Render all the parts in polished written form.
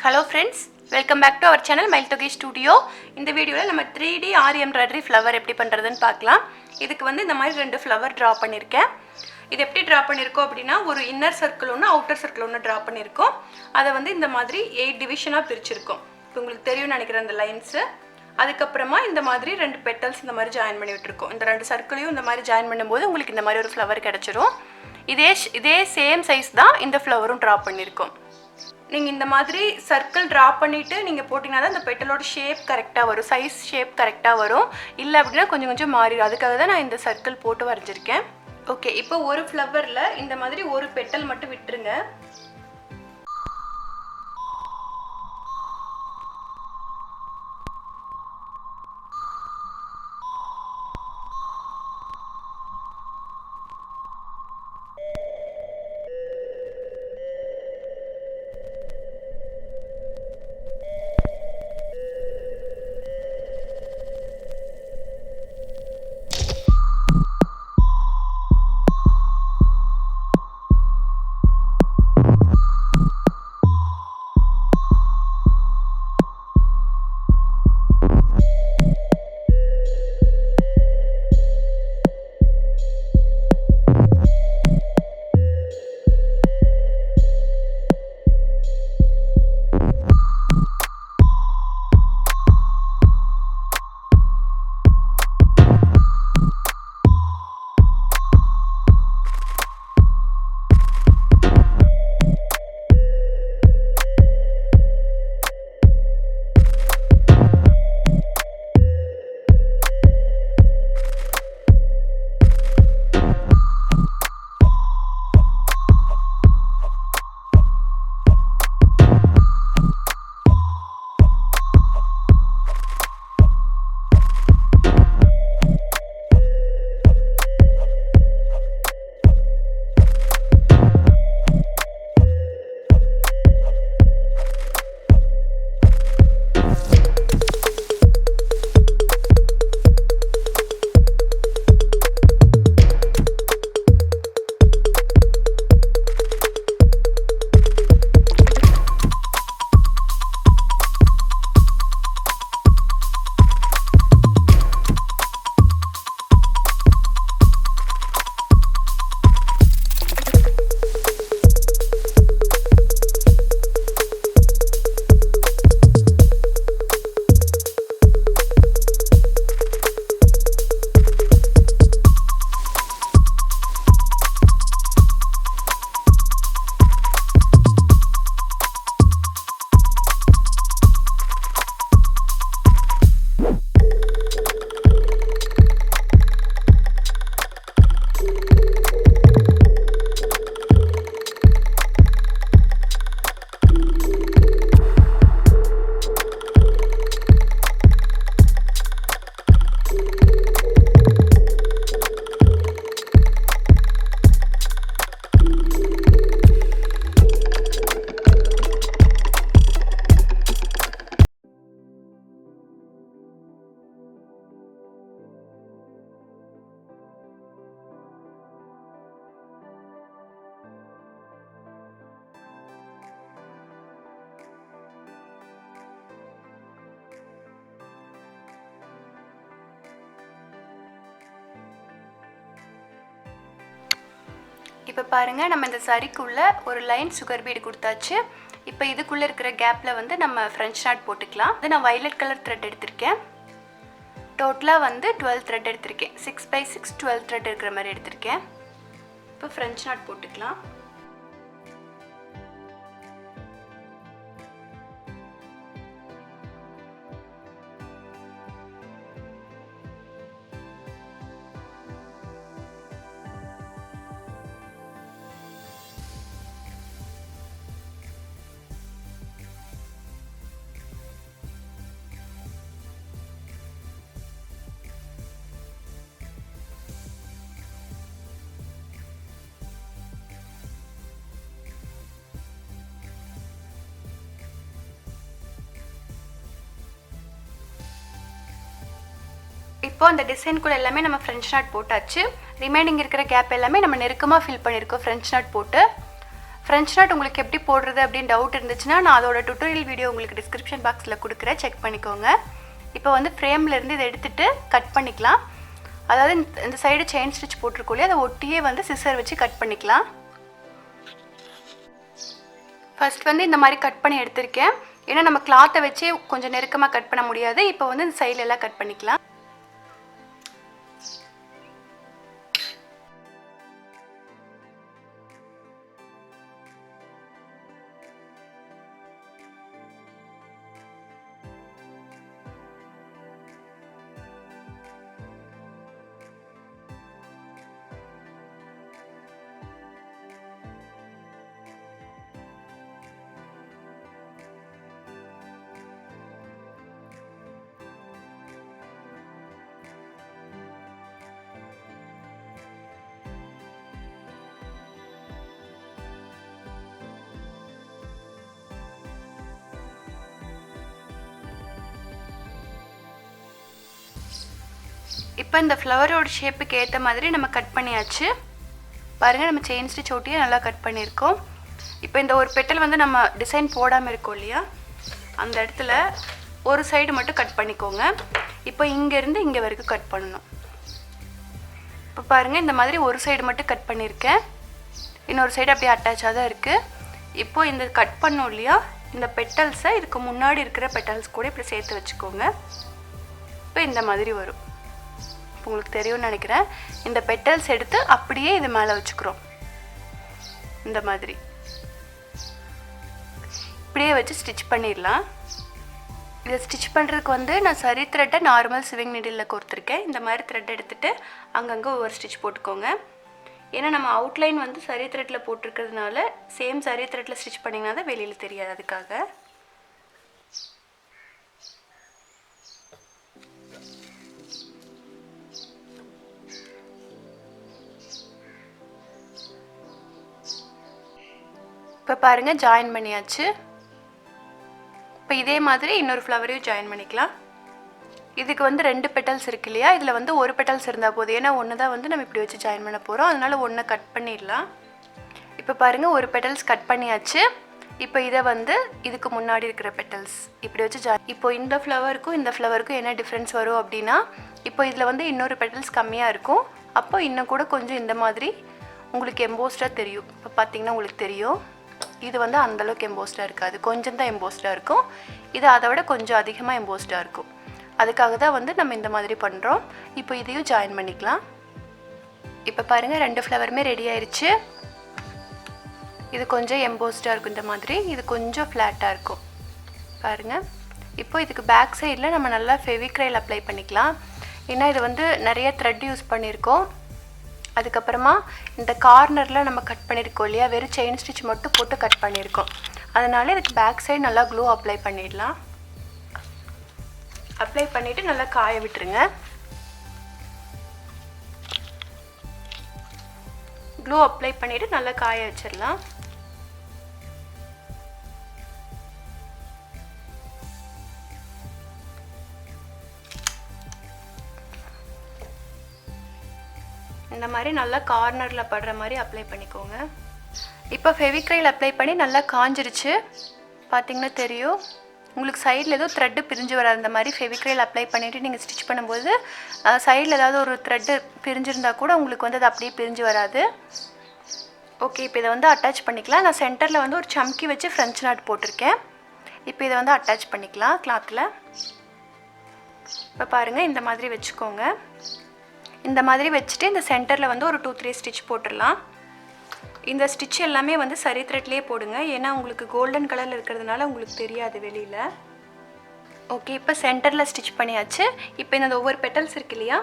Hello friends, welcome back to our channel Mailtogi Studio. இந்த வீடியோல நம்ம 3D Aari Embroidery flower எப்படி பண்றதுன்னு பார்க்கலாம். இதுக்கு வந்து இந்த மாதிரி ரெண்டு flower draw பண்ணிருக்கேன். இது எப்படி draw பண்ணிருக்கோம் அப்படினா ஒரு inner circle ஒன்னு outer circle ஒன்னு draw பண்ணிருக்கோம். அத வந்து இந்த மாதிரி 8 டிவிஷனா பிரிச்சிருக்கோம். இப்போ உங்களுக்கு தெரியும்னு நினைக்கிறேன் அந்த லைன்ஸ். அதுக்கு அப்புறமா இந்த மாதிரி ரெண்டு petals இந்த மாதிரி ஜாயின் பண்ணி விட்டுருக்கோம். இந்த ரெண்டு சர்க்கிளையும் இந்த மாதிரி ஜாயின் பண்ணும்போது உங்களுக்கு இந்த மாதிரி ஒரு flower கிடைச்சிரும். இதே சேம் சைஸ் தான் இந்த ஃப்ளவரும் draw பண்ணிருக்கோம். நீங்க இந்த மாதிரி சர்க்கிள் டிரா பண்ணிட்டு நீங்க போடினா தான் அந்த பெட்டலோட ஷேப் கரெக்ட்டா வரும், சைஸ் ஷேப் கரெக்ட்டா வரும். இல்ல அப்படினா கொஞ்சம் மாறிடும். அதுக்காக தான் நான் இந்த சர்க்கிள் போட்டு வரைஞ்சிருக்கேன். ஓகே, இப்போ ஒரு ஃப்ளவர்ல இந்த மாதிரி ஒரு பெட்டல் மட்டும் விட்டுருங்க. இப்போ பாருங்க, நம்ம இந்த சரிக்குள்ள ஒரு லைன் சுகர் பீட் கொடுத்தாச்சு. இப்போ இதுக்குள்ள இருக்கிற கேப்ல வந்து நம்ம ஃப்ரெஞ்ச் நாட் போட்டுக்கலாம். இது நான் வயலட் கலர் த்ரெட் எடுத்திருக்கேன். டோட்டலா வந்து 12 த்ரெட் எடுத்திருக்கேன். 6x6 12 த்ரெட் இருக்கிற மாதிரி எடுத்திருக்கேன். இப்போ ஃப்ரெஞ்ச் நாட் போட்டுக்கலாம். இப்போ அந்த டிசைனுக்குள்ள எல்லாமே நம்ம ஃப்ரெஞ்ச் நாட் போட்டாச்சு. ரிமைனிங் இருக்கிற கேப் எல்லாமே நம்ம நெருக்கமாக ஃபில் பண்ணியிருக்கோம் ஃப்ரெஞ்ச் நாட் போட்டு. ஃப்ரெஞ்ச் நாட் உங்களுக்கு எப்படி போடுறது அப்படின்னு டவுட் இருந்துச்சுன்னா நான் அதோட டுட்டோரியல் வீடியோ உங்களுக்கு டிஸ்கிரிப்ஷன் பாக்ஸில் கொடுக்குறேன், செக் பண்ணிக்கோங்க. இப்போ வந்து ஃப்ரேம்லேருந்து இதை எடுத்துகிட்டு கட் பண்ணிக்கலாம். அதாவது இந்த சைடு செயின் ஸ்டிச் போட்டிருக்கோம் இல்லையா, அதை ஒட்டியே வந்து சிசர் வச்சு கட் பண்ணிக்கலாம். ஃபர்ஸ்ட் வந்து இந்த மாதிரி கட் பண்ணி எடுத்திருக்கேன். ஏன்னா நம்ம கிளாத்தை வச்சு கொஞ்சம் நெருக்கமாக கட் பண்ண முடியாது. இப்போ வந்து இந்த சைட்லெல்லாம் கட் பண்ணிக்கலாம். இப்போ இந்த ஃப்ளவரோட ஷேப்புக்கு ஏற்ற மாதிரி நம்ம கட் பண்ணியாச்சு. பாருங்கள், நம்ம செயின் ஸ்டிச் ஒட்டியே நல்லா கட் பண்ணியிருக்கோம். இப்போ இந்த ஒரு பெட்டல் வந்து நம்ம டிசைன் போடாமல் இருக்கோம் இல்லையா, அந்த இடத்துல ஒரு சைடு மட்டும் கட் பண்ணிக்கோங்க. இப்போ இங்கேருந்து இங்கே வரைக்கும் கட் பண்ணணும். இப்போ பாருங்கள், இந்த மாதிரி ஒரு சைடு மட்டும் கட் பண்ணியிருக்கேன். இன்னொரு சைடு அப்படியே அட்டாச்சாக தான் இருக்குது. இப்போது இந்த கட் பண்ணோம் இல்லையா, இந்த பெட்டல்ஸை இதுக்கு முன்னாடி இருக்கிற பெட்டல்ஸ் கூட இப்படி சேர்த்து வச்சுக்கோங்க. இப்போ இந்த மாதிரி வரும். உங்களுக்கு தெரியும்னு நினைக்கிறேன். இந்த பெட்டல்ஸ் எடுத்து அப்படியே இது மேலே வச்சுக்கிறோம். இந்த மாதிரி இப்படியே வச்சு ஸ்டிச் பண்ணிடலாம். இதை ஸ்டிச் பண்ணுறதுக்கு வந்து நான் சரி த்ரெட்டை நார்மல் சிவிங் நீடிலில் கோர்த்துருக்கேன். இந்த மாதிரி த்ரெட் எடுத்துகிட்டு அங்கங்கே ஒவ்வொரு ஸ்டிச் போட்டுக்கோங்க. ஏன்னா நம்ம அவுட்லைன் வந்து சரி த்ரெட்டில் போட்டிருக்கிறதுனால சேம் சரி த்ரெட்டில் ஸ்டிச் பண்ணிங்கன்னா தான் வெளியில் தெரியாது. அதுக்காக இப்போ பாருங்கள், ஜாயின் பண்ணியாச்சு. இப்போ இதே மாதிரி இன்னொரு ஃப்ளவரையும் ஜாயின் பண்ணிக்கலாம். இதுக்கு வந்து 2 பெட்டல்ஸ் இருக்கு இல்லையா, இதில் வந்து ஒரு பெட்டல்ஸ் இருந்தால் போதும். ஏன்னா ஒன்று தான் வந்து நம்ம இப்படி வச்சு ஜாயின் பண்ண போகிறோம். அதனால் ஒன்றை கட் பண்ணிடலாம். இப்போ பாருங்கள், ஒரு பெட்டல்ஸ் கட் பண்ணியாச்சு. இப்போ இதை வந்து இதுக்கு முன்னாடி இருக்கிற பெட்டல்ஸ் இப்படி வச்சு இப்போ இந்த ஃப்ளவருக்கும் இந்த ஃப்ளவருக்கும் என்ன டிஃப்ரென்ஸ் வரும் அப்படின்னா, இப்போ இதில் வந்து இன்னொரு பெட்டல்ஸ் கம்மியாக இருக்கும். அப்போ இன்னும் கூட கொஞ்சம் இந்த மாதிரி உங்களுக்கு எம்போஸ்டாக தெரியும். இப்போ பார்த்தீங்கன்னா உங்களுக்கு தெரியும், இது வந்து அந்தளவுக்கு எம்போஸ்டாக இருக்காது, கொஞ்சம் தான் எம்போஸ்டாக இருக்கும். இது அதை விட கொஞ்சம் அதிகமாக எம்போஸ்டாக இருக்கும். அதுக்காக தான் வந்து நம்ம இந்த மாதிரி பண்ணுறோம். இப்போ இதையும் ஜாயின் பண்ணிக்கலாம். இப்போ பாருங்கள், 2 ஃப்ளவருமே ரெடி ஆயிடுச்சு. இது கொஞ்சம் எம்போஸ்டாக இருக்கும் இந்த மாதிரி, இது கொஞ்சம் ஃப்ளாட்டாக இருக்கும் பாருங்கள். இப்போ இதுக்கு பேக் சைடில் நம்ம நல்லா ஃபெவிக்ரைல் அப்ளை பண்ணிக்கலாம். ஏன்னா இது வந்து நிறைய த்ரெட் யூஸ் பண்ணியிருக்கோம். அதுக்கப்புறமா இந்த கார்னரில் நம்ம கட் பண்ணியிருக்கோம் இல்லையா, வெறும் செயின் ஸ்டிச் மட்டும் போட்டு கட் பண்ணியிருக்கோம். அதனால இதுக்கு பேக் சைடு நல்லா க்ளூ அப்ளை பண்ணிடலாம். அப்ளை பண்ணிவிட்டு நல்லா காய விட்டுருங்க. க்ளூ அப்ளை பண்ணிவிட்டு நல்லா காய வச்சிடலாம். இந்த மாதிரி நல்லா கார்னரில் படுற மாதிரி அப்ளை பண்ணிக்கோங்க. இப்போ ஃபெவிக்ரைல் அப்ளை பண்ணி நல்லா காஞ்சிருச்சு. பார்த்திங்கன்னா தெரியும் உங்களுக்கு, சைடில் ஏதோ த்ரெட்டு பிரிஞ்சு வராது. அந்த மாதிரி ஃபெவிக்ரைல் அப்ளை பண்ணிவிட்டு நீங்கள் ஸ்டிச் பண்ணும்போது சைடில் ஏதாவது ஒரு த்ரெட்டு பிரிஞ்சிருந்தால் கூட உங்களுக்கு வந்து அது அப்படியே பிரிஞ்சு வராது. ஓகே, இப்போ இதை வந்து அட்டாச் பண்ணிக்கலாம். நான் சென்டரில் வந்து ஒரு சம்கி வச்சு ஃப்ரெஞ்ச் நாட் போட்டிருக்கேன். இப்போ இதை வந்து அட்டாச் பண்ணிக்கலாம் கிளாத்தில். இப்போ பாருங்கள், இந்த மாதிரி வச்சுக்கோங்க. இந்த மாதிரி வச்சுட்டு இந்த சென்டரில் வந்து ஒரு 2-3 ஸ்டிச் போட்டுடலாம். இந்த ஸ்டிச் எல்லாமே வந்து சரி த்ரெட்லேயே போடுங்க. ஏன்னா உங்களுக்கு கோல்டன் கலரில் இருக்கிறதுனால உங்களுக்கு தெரியாது வெளியில். ஓகே, இப்போ சென்டரில் ஸ்டிச் பண்ணியாச்சு. இப்போ இந்த ஒவ்வொரு பெட்டல்ஸ் இருக்கு இல்லையா,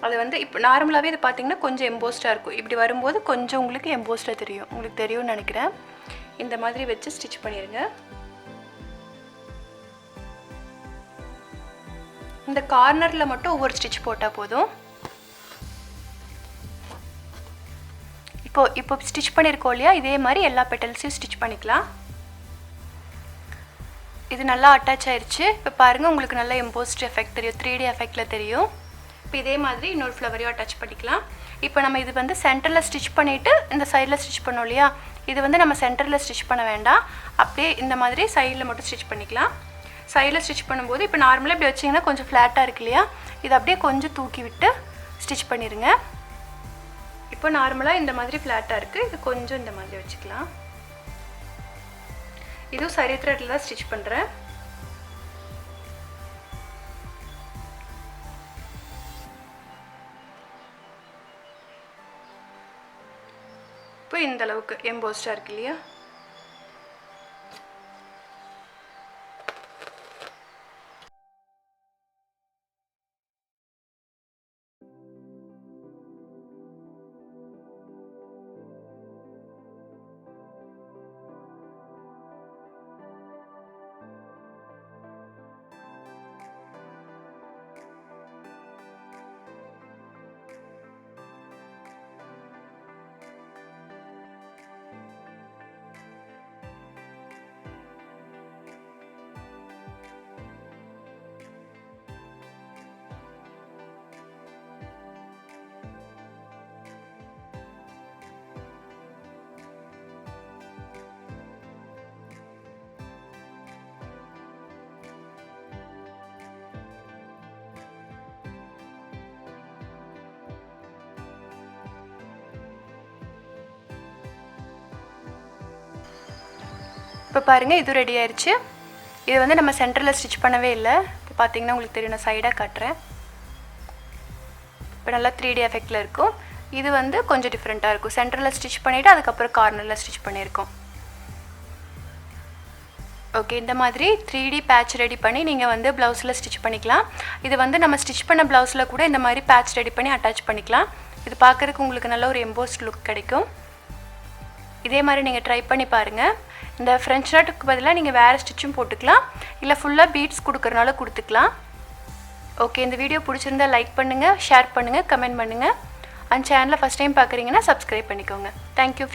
அது வந்து இப்போ நார்மலாகவே இது பார்த்திங்கன்னா கொஞ்சம் எம்போஸ்டாக இருக்கும். இப்படி வரும்போது கொஞ்சம் உங்களுக்கு எம்போஸ்டாக தெரியும். உங்களுக்கு தெரியும்னு நினைக்கிறேன். இந்த மாதிரி வச்சு ஸ்டிச் பண்ணிடுங்க. இந்த கார்னரில் மட்டும் ஒவ்வொரு ஸ்டிச் போட்டால் போதும். இப்போ ஸ்டிச் பண்ணியிருக்கோம் இல்லையா, இதே மாதிரி எல்லா பெட்டல்ஸையும் ஸ்டிச் பண்ணிக்கலாம். இது நல்லா அட்டாச் ஆயிடுச்சு. இப்போ பாருங்கள், உங்களுக்கு நல்லா எம்போஸ்ட் எஃபெக்ட் தெரியும், 3D எஃபெக்டில் தெரியும். இப்போ இதே மாதிரி இன்னொரு ஃப்ளவரையும் அட்டாச் பண்ணிக்கலாம். இப்போ நம்ம இது வந்து சென்டரில் ஸ்டிச் பண்ணிவிட்டு இந்த சைடில் ஸ்டிச் பண்ணோம் இல்லையா, இது வந்து நம்ம சென்டரில் ஸ்டிச் பண்ண வேண்டாம், அப்படியே இந்த மாதிரி சைடில் மட்டும் ஸ்டிச் பண்ணிக்கலாம். சைடில் ஸ்டிச் பண்ணும்போது இப்போ நார்மலாக இப்படி வச்சிங்கன்னா கொஞ்சம் ஃப்ளாட்டாக இருக்கு இல்லையா, இது அப்படியே கொஞ்சம் தூக்கி விட்டு ஸ்டிச் பண்ணிடுங்க. இப்போ நார்மலாக இந்த மாதிரி ஃப்ளாட்டாக இருக்குது, இது கொஞ்சம் இந்த மாதிரி வச்சுக்கலாம். இதுவும் சரி த்ரெட்டில் தான் ஸ்டிச் பண்ணுறேன். இப்போ இந்த அளவுக்கு எம்போஸ்டாக இருக்கு இல்லையா. இப்போ பாருங்கள், இது ரெடி ஆயிடுச்சு. இது வந்து நம்ம சென்டரில் ஸ்டிச் பண்ணவே இல்லை. இப்போ பார்த்தீங்கன்னா உங்களுக்கு தெரியும், நான் சைடாக காட்டுறேன். இப்போ நல்லா 3D எஃபெக்டில் இருக்கும். இது வந்து கொஞ்சம் டிஃப்ரெண்ட்டாக இருக்கும். சென்டரில் ஸ்டிச் பண்ணிவிட்டு அதுக்கப்புறம் கார்னரில் ஸ்டிச் பண்ணியிருக்கோம். ஓகே, இந்த மாதிரி 3D பேட்ச் ரெடி பண்ணி நீங்கள் வந்து ப்ளவுஸில் ஸ்டிச் பண்ணிக்கலாம். இது வந்து நம்ம ஸ்டிச் பண்ண ப்ளவுஸில் கூட இந்த மாதிரி பேட்ச் ரெடி பண்ணி அட்டாச் பண்ணிக்கலாம். இது பார்க்குறதுக்கு உங்களுக்கு நல்ல ஒரு எம்போஸ்ட் லுக் கிடைக்கும். இதே மாதிரி நீங்கள் ட்ரை பண்ணி பாருங்கள். இந்த ஃப்ரெஞ்ச் நாட்டுக்கு பதிலாக நீங்கள் வேறு ஸ்டிச்சும் போட்டுக்கலாம், இல்லை ஃபுல்லாக பீட்ஸ் கொடுக்குறனால கொடுத்துக்கலாம். ஓகே, இந்த வீடியோ பிடிச்சிருந்தா லைக் பண்ணுங்கள், ஷேர் பண்ணுங்கள், கமெண்ட் பண்ணுங்கள். அந்த சேனலை ஃபஸ்ட் டைம் பார்க்குறீங்கன்னா சப்ஸ்கிரைப் பண்ணிக்கோங்க. தேங்க்யூ.